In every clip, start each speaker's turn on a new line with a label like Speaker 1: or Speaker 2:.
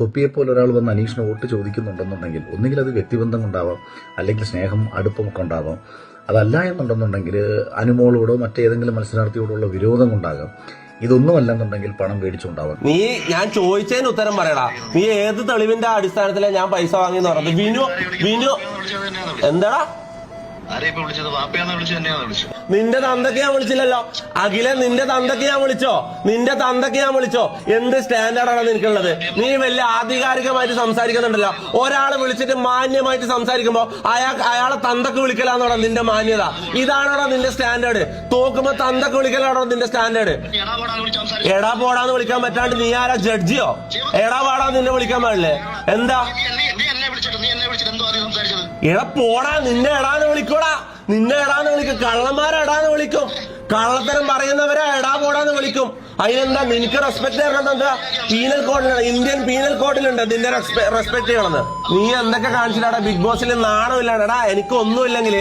Speaker 1: തൊപ്പിയെപ്പോലെ ഒരാൾ വന്ന് അനീഷിന് വോട്ട് ചോദിക്കുന്നുണ്ടെന്നുണ്ടെങ്കിൽ ഒന്നുകിൽ അത് വ്യക്തിബന്ധം കൊണ്ടാവാം, അല്ലെങ്കിൽ സ്നേഹം അടുപ്പമൊക്കെ ഉണ്ടാവാം. അതല്ല എന്നുണ്ടെന്നുണ്ടെങ്കിൽ അനുമോളോടോ മറ്റേതെങ്കിലും മത്സരാർത്ഥിയോടുള്ള വിരോധം കൊണ്ടാകാം. ഇതൊന്നുമല്ലെന്നുണ്ടെങ്കിൽ പണം മേടിച്ചുണ്ടാവാം.
Speaker 2: ഞാൻ ചോദിച്ചതിന് ഉത്തരം പറയടാ. നീ ഏത് തെളിവിന്റെ അടിസ്ഥാനത്തിലാണ് ഞാൻ പൈസ വാങ്ങിയെന്ന് പറഞ്ഞത്? വിനു എന്താടാ നിന്റെ തന്തക്ക് ഞാൻ വിളിച്ചില്ലല്ലോ. അഖിലെ നിന്റെ തന്തക്ക് ഞാൻ വിളിച്ചോ? എന്ത് സ്റ്റാൻഡേർഡാണ് നിനക്കുള്ളത്? നീ വലിയ ആധികാരികമായിട്ട് സംസാരിക്കുന്നുണ്ടല്ലോ. ഒരാളെ വിളിച്ചിട്ട് മാന്യമായിട്ട് സംസാരിക്കുമ്പോ അയാളെ തന്തക്ക് വിളിക്കലാന്നോടാ നിന്റെ മാന്യത? ഇതാണോടാ നിന്റെ സ്റ്റാൻഡേർഡ്? തോക്കുമ്പോ തന്തക്ക് വിളിക്കലാണോ നിന്റെ സ്റ്റാൻഡേർഡ്? എടാ പോടാന്ന് വിളിക്കാൻ പറ്റാണ്ട് നീ ആരാ, ജഡ്ജിയോ? എടാ പാടാ നിന്നെ വിളിക്കാൻ പാടില്ലേ? എന്താ എടാ പോടാ, നിന്നെ എടാന്ന് വിളിക്കൂടാ. കള്ളന്മാരെടാന്ന് വിളിക്കും. കള്ളത്തരം പറയുന്നവരെ എടാ പോടാന്ന് വിളിക്കും. അതിനെന്താ നിനക്ക് റെസ്പെക്ട് ചെയ്യണം? എന്താ പീനൽ കോഡിലുണ്ട്, ഇന്ത്യൻ പീനൽ കോഡിലുണ്ട് നിന്റെ റെസ്പെക്ട് ചെയ്യണമെന്ന്. നീ എന്തൊക്കെ കാണിച്ചിട്ടാടാ ബിഗ് ബോസിൽ? നാണമില്ലാടാ. എനിക്കൊന്നുമില്ലെങ്കിൽ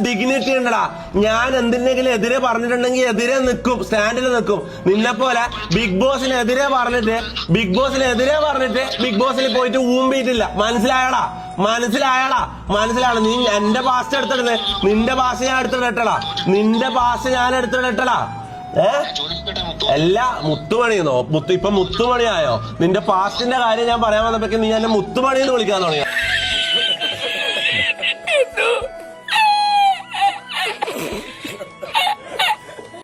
Speaker 2: ഡിഗ്നിറ്റി ഉണ്ടടാ. ഞാൻ എന്തിനെങ്കിലും എതിരെ പറഞ്ഞിട്ടുണ്ടെങ്കിൽ എതിരെ നിൽക്കും, സ്റ്റാൻഡിൽ നിൽക്കും. നിന്നെ പോലെ ബിഗ് ബോസിനെതിരെ പറഞ്ഞിട്ട് ബിഗ് ബോസിൽ പോയിട്ട് ഊമ്പിയിട്ടില്ല. മനസ്സിലായടാ? നീ എന്റെ പാസ് എടുത്തിടേ. നിന്റെ പാസ് ഞാൻ എടുത്തിടട്ടടാ. അല്ല മുത്തുമണിയെന്നോ? ഇപ്പൊ മുത്തുമണിയായോ? നിന്റെ പാസ്റ്റിന്റെ കാര്യം ഞാൻ പറയാൻ വന്നപ്പോഴേക്കും നീ എന്നെ മുത്തുമണി എന്ന് വിളിക്കാൻ തുടങ്ങിയ.